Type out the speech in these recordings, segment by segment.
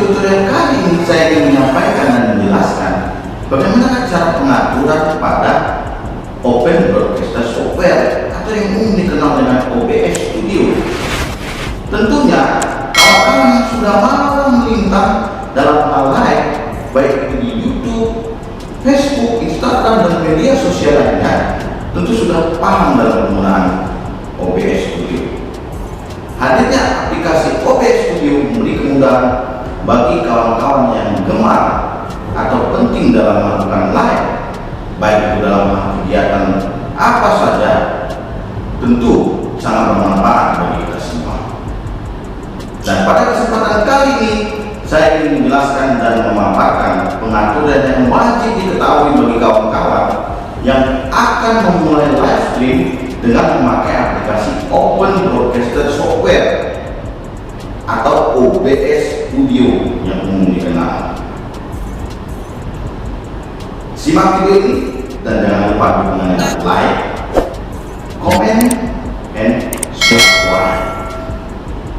tutorial kali ini saya ingin menyampaikan dan menjelaskan bagaimana cara pengaturan pada Open Broadcaster Software atau yang umum dikenal dengan OBS Studio. Tentunya kawan-kawan yang sudah malam melintang dalam hal live, baik di YouTube, Facebook, Instagram, dan media sosial lainnya, tentu sudah paham dalam penggunaan OBS Studio. Hadirnya aplikasi OBS Studio memberi kemudahan bagi kawan-kawan yang gemar atau penting dalam melakukan live, baik itu dalam kegiatan apa saja, tentu sangat bermanfaat bagi kita semua. Dan pada kesempatan kali ini saya ingin menjelaskan dan memaparkan pengaturan yang wajib diketahui bagi kawan-kawan yang akan memulai live stream dengan memakai aplikasi Open Broadcaster Software atau OBS Studio yang umum dikenal. Simak video ini dan jangan lupa dukungan like, comment, and subscribe.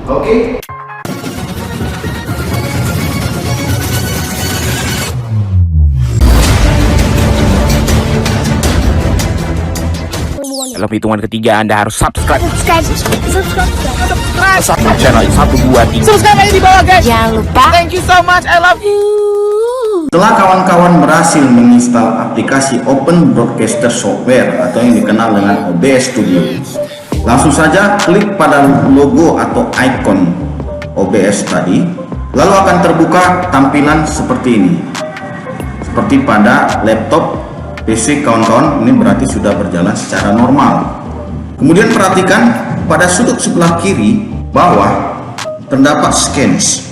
Oke? Dalam hitungan ketiga Anda harus subscribe Subscribe channel 123. Subscribe aja di bawah guys. Jangan lupa. Thank you so much. I love you. Setelah kawan-kawan berhasil menginstal aplikasi Open Broadcaster Software atau yang dikenal dengan OBS Studio, langsung saja klik pada logo atau icon OBS tadi, lalu akan terbuka tampilan seperti ini. Seperti pada laptop, PC kawan-kawan, ini berarti sudah berjalan secara normal. Kemudian perhatikan pada sudut sebelah kiri bawah terdapat scans.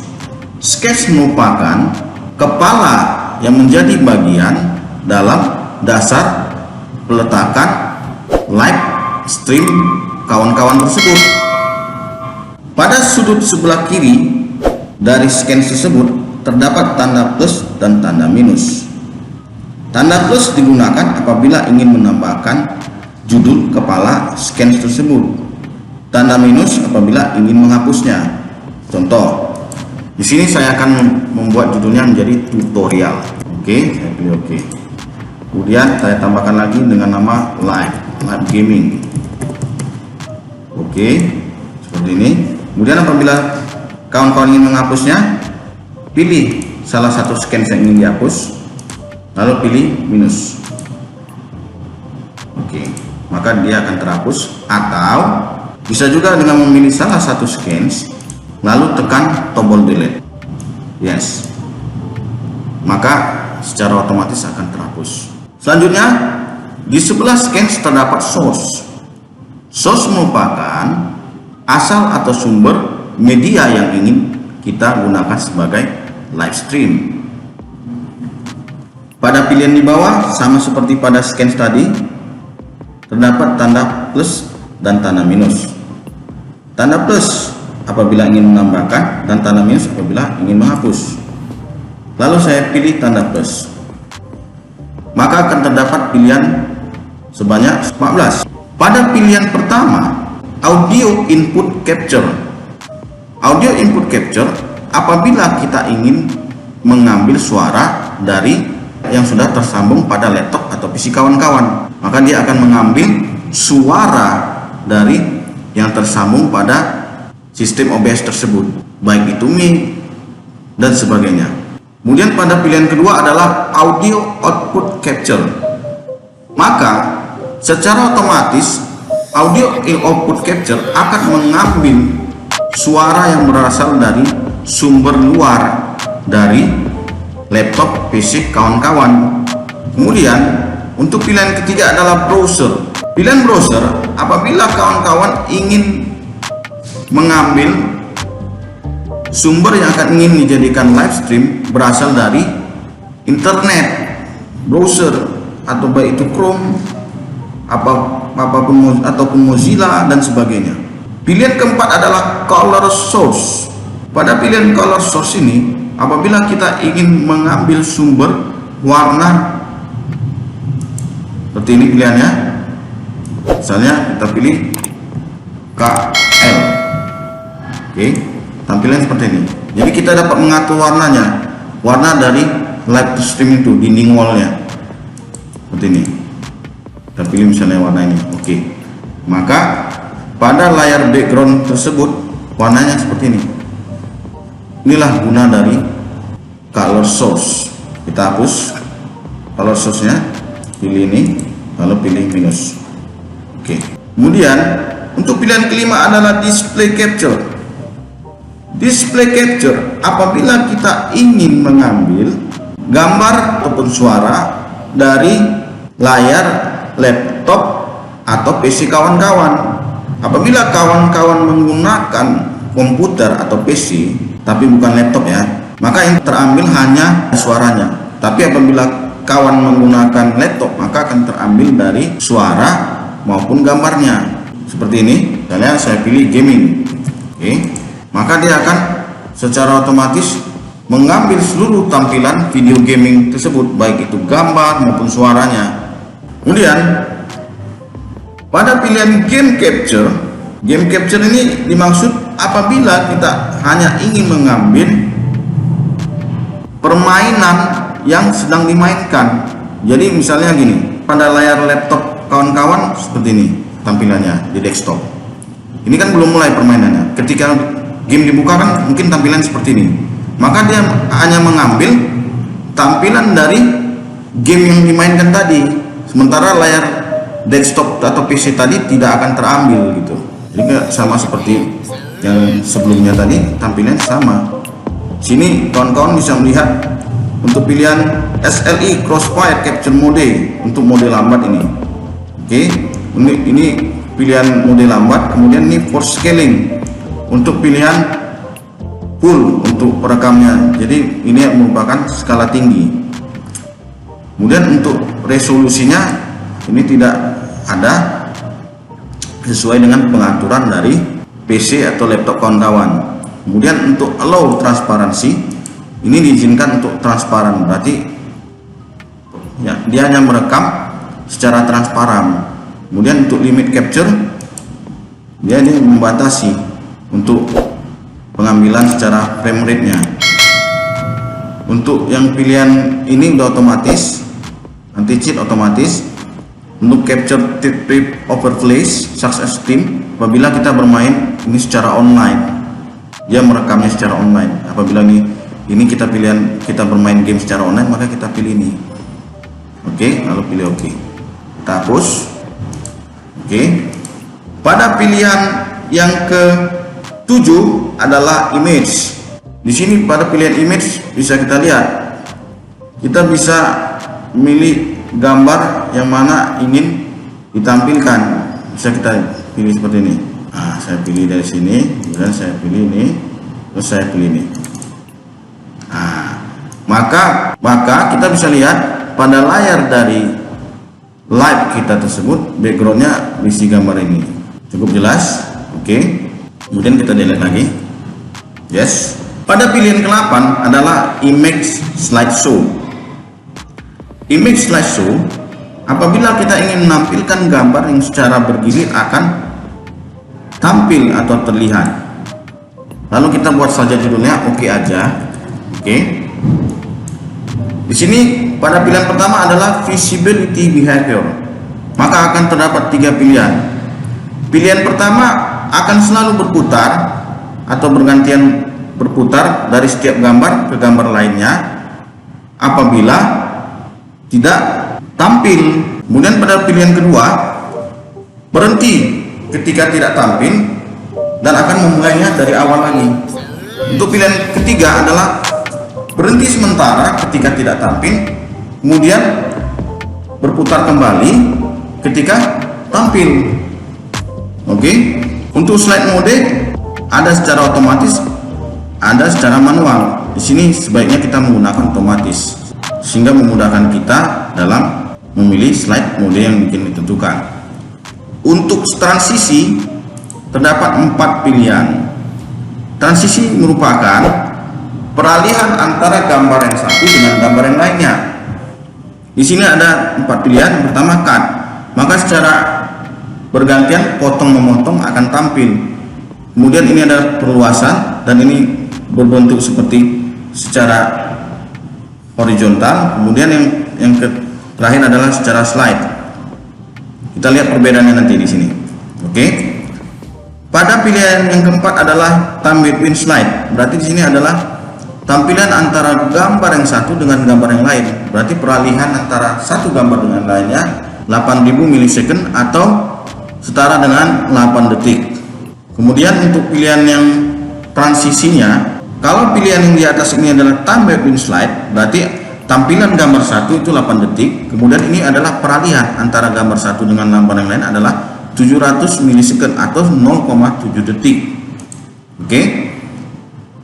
Scans merupakan kepala yang menjadi bagian dalam dasar peletakan live stream kawan-kawan tersebut. Pada sudut sebelah kiri dari scans tersebut terdapat tanda plus dan tanda minus. Tanda plus digunakan apabila ingin menambahkan judul kepala scan tersebut. Tanda minus apabila ingin menghapusnya. Contoh, di sini saya akan membuat judulnya menjadi tutorial. Oke, saya pilih oke. Kemudian saya tambahkan lagi dengan nama live gaming. Oke, seperti ini. Kemudian apabila kawan-kawan ingin menghapusnya, pilih salah satu scan yang ingin dihapus, lalu pilih minus. Oke, maka dia akan terhapus. Atau bisa juga dengan memilih salah satu scans lalu tekan tombol delete. Yes, maka secara otomatis akan terhapus. Selanjutnya di sebelah scans terdapat source. Source merupakan asal atau sumber media yang ingin kita gunakan sebagai live stream. Pada pilihan di bawah sama seperti pada scans tadi, terdapat tanda plus dan tanda minus. Tanda plus apabila ingin menambahkan dan tanda minus apabila ingin menghapus. Lalu saya pilih tanda plus. Maka akan terdapat pilihan sebanyak 14. Pada pilihan pertama, audio input capture. Audio input capture apabila kita ingin mengambil suara dari yang sudah tersambung pada laptop atau PC kawan-kawan, maka dia akan mengambil suara dari yang tersambung pada sistem OBS tersebut, baik itu mic dan sebagainya. Kemudian pada pilihan kedua adalah audio output capture. Maka secara otomatis audio output capture akan mengambil suara yang berasal dari sumber luar dari laptop, PC kawan-kawan. Kemudian untuk pilihan ketiga adalah browser. Pilihan browser apabila kawan-kawan ingin mengambil sumber yang akan ingin dijadikan live stream berasal dari internet, browser, atau baik itu Chrome, apapun ataupun Mozilla dan sebagainya. Pilihan keempat adalah color source. Pada pilihan color source ini apabila kita ingin mengambil sumber warna seperti ini pilihannya, misalnya kita pilih KL. Oke, tampilan seperti ini. Jadi kita dapat mengatur warnanya, warna dari live stream itu, dinding wallnya seperti ini. Kita pilih misalnya warna ini. Oke, maka pada layar background tersebut warnanya seperti ini. Inilah guna dari color source. Kita hapus color source nya, pilih ini, lalu pilih minus. Oke, kemudian untuk pilihan kelima adalah display capture. Display capture apabila kita ingin mengambil gambar ataupun suara dari layar laptop atau PC kawan-kawan. Apabila kawan-kawan menggunakan komputer atau PC tapi bukan laptop ya, maka yang terambil hanya suaranya. Tapi apabila kawan menggunakan laptop, maka akan terambil dari suara maupun gambarnya. Seperti ini, misalnya saya pilih gaming. Oke, maka dia akan secara otomatis mengambil seluruh tampilan video gaming tersebut, baik itu gambar maupun suaranya. Kemudian pada pilihan game capture ini dimaksud apabila kita hanya ingin mengambil permainan yang sedang dimainkan. Jadi misalnya gini, pada layar laptop kawan-kawan seperti ini tampilannya di desktop. Ini kan belum mulai permainannya. Ketika game dibuka kan mungkin tampilan seperti ini. Maka dia hanya mengambil tampilan dari game yang dimainkan tadi. Sementara layar desktop atau PC tadi tidak akan terambil gitu. Jadi sama seperti yang sebelumnya tadi, tampilan sama. Sini kawan-kawan bisa melihat untuk pilihan SLI Crossfire Capture Mode untuk mode lambat ini. Oke, ini pilihan mode lambat. Kemudian ini for scaling untuk pilihan full untuk perekamnya. Jadi ini merupakan skala tinggi. Kemudian untuk resolusinya ini tidak ada, sesuai dengan pengaturan dari PC atau laptop kawan-kawan. Kemudian untuk allow transparansi ini diizinkan untuk transparan, berarti ya, dia hanya merekam secara transparan. Kemudian untuk limit capture dia ini membatasi untuk pengambilan secara frame rate nya. Untuk yang pilihan ini udah otomatis, anti cheat otomatis. Untuk capture trip overlays success team, apabila kita bermain ini secara online, dia merekamnya secara online. Apabila ini kita pilihan kita bermain game secara online, maka kita pilih ini. Oke, lalu pilih oke. Kita hapus. Oke. Pada pilihan yang ke-7 adalah image. Di sini pada pilihan image bisa kita lihat, kita bisa memilih gambar yang mana ingin ditampilkan. Bisa kita pilih seperti ini. Nah, saya pilih dari sini, kemudian saya pilih ini, terus saya pilih ini. Nah, maka kita bisa lihat pada layar dari live kita tersebut backgroundnya berisi gambar ini. Cukup jelas. Oke. Kemudian kita delete lagi. Yes. Pada pilihan ke-8 adalah image slideshow. Image slideshow apabila kita ingin menampilkan gambar yang secara bergilir akan tampil atau terlihat. Lalu kita buat saja judulnya oke aja. Oke. Di sini pada pilihan pertama adalah visibility behavior. Maka akan terdapat 3 pilihan. Pilihan pertama akan selalu berputar atau bergantian berputar dari setiap gambar ke gambar lainnya apabila tidak tampil. Kemudian pada pilihan kedua, berhenti ketika tidak tampil dan akan memulainya dari awal lagi. Untuk pilihan ketiga adalah berhenti sementara ketika tidak tampil, kemudian berputar kembali ketika tampil. Oke. Untuk slide mode ada secara otomatis, ada secara manual. Di sini sebaiknya kita menggunakan otomatis, sehingga memudahkan kita dalam memilih slide mode yang ingin ditentukan. Untuk transisi terdapat 4 pilihan. Transisi merupakan peralihan antara gambar yang satu dengan gambar yang lainnya. Di sini ada 4 pilihan. Pertama cut, maka secara bergantian potong memotong akan tampil. Kemudian ini ada perluasan, dan ini berbentuk seperti secara horizontal. Kemudian yang terakhir adalah secara slide. Kita lihat perbedaannya nanti di sini. Oke. Pada pilihan yang keempat adalah time between slide. Berarti di sini adalah tampilan antara gambar yang satu dengan gambar yang lain. Berarti peralihan antara satu gambar dengan lainnya 8000 milisecond atau setara dengan 8 detik. Kemudian untuk pilihan yang transisinya, kalau pilihan yang di atas ini adalah time between slide, berarti tampilan gambar satu itu 8 detik. Kemudian ini adalah peralihan antara gambar satu dengan gambar yang lain adalah 700 milisecond atau 0,7 detik. Oke.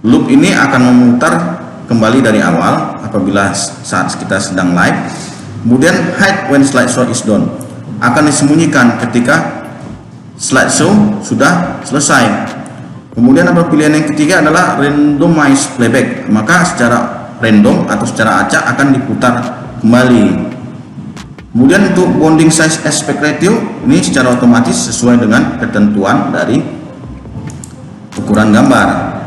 Loop ini akan memutar kembali dari awal apabila saat kita sedang live. Kemudian hide when slideshow is done, akan disembunyikan ketika slideshow sudah selesai. Kemudian apa pilihan yang ketiga adalah randomize playback, maka secara random atau secara acak akan diputar kembali. Kemudian untuk bonding size aspect ratio ini secara otomatis sesuai dengan ketentuan dari ukuran gambar.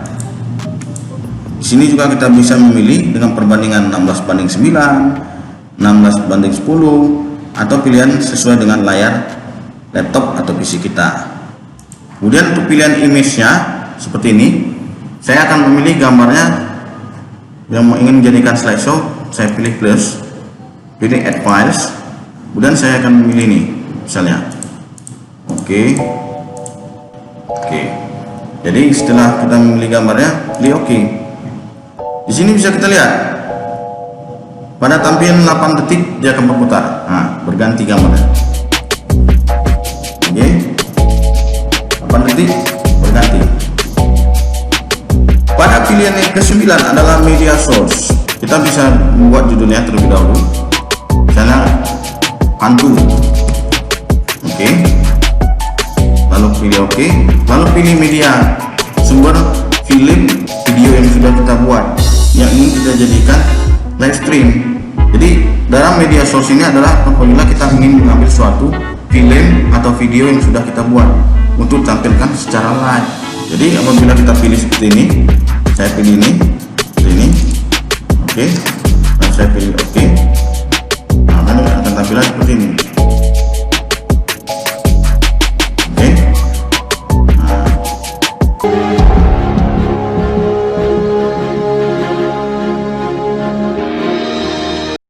Di sini juga kita bisa memilih dengan perbandingan 16:9, 16:10, atau pilihan sesuai dengan layar laptop atau PC kita. Kemudian untuk pilihan image-nya seperti ini, saya akan memilih gambarnya yang ingin menjadikan slideshow. Saya pilih plus, pilih add files, kemudian saya akan memilih ini misalnya. Oke. Jadi setelah kita memilih gambarnya, pilih oke. Di sini bisa kita lihat pada tampilan 8 detik dia akan berputar. Nah, berganti gambarnya. Oke. 8 detik berganti. Pada pilihan yang ke-9 adalah media source. Kita bisa membuat judulnya terlebih dahulu. Misalnya hantu. Oke. Lalu pilih oke. Lalu pilih media, sumber film video yang sudah kita buat, yang ingin kita jadikan live stream. Jadi dalam media source ini adalah apabila kita ingin mengambil suatu film atau video yang sudah kita buat untuk tampilkan secara live. Jadi apabila kita pilih seperti ini, saya pilih ini, oke, dan saya pilih oke, nah, akan tampilan seperti ini.